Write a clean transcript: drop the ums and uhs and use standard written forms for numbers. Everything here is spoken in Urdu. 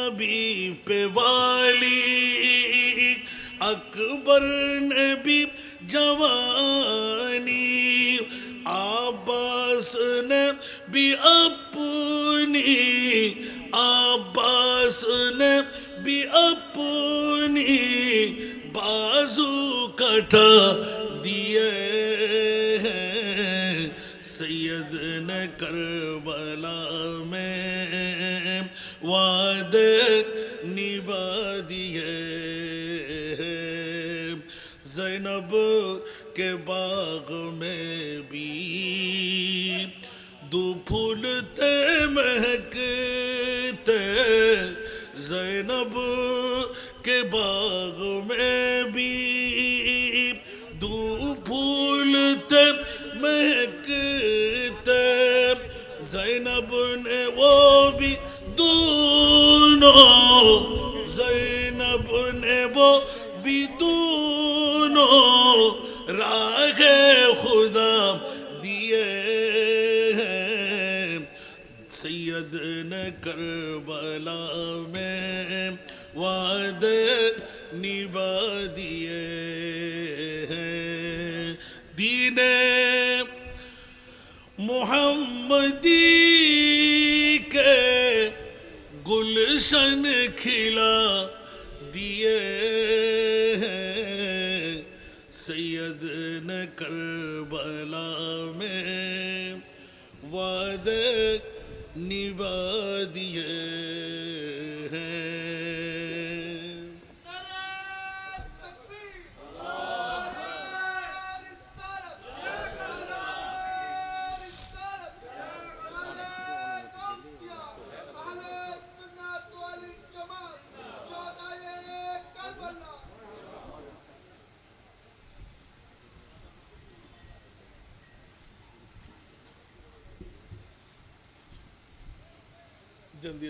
نبی پہ والی اکبر نبی جوانی عباس نے بھی اپنی عباس نے بھی اپنی بازو کٹا دیے ہیں سید نے کربلا میں وعدے نبھا دیے زینب کے باغ میں بھی دو پھول تھے مہکتے زینب کے باغ میں بھی دو پھول تھے مہکتے زینب نے وہ بھی دونوں زینب نے وہ بھی دونوں راہ خدا دیے ہیں سید نے کربلا میں وعدے نبھا دیے ہیں دین محمدی کے گلشن کھلا دیے ہیں سید نے کربلا میں وعدے نبھا دیے ہیں جلدی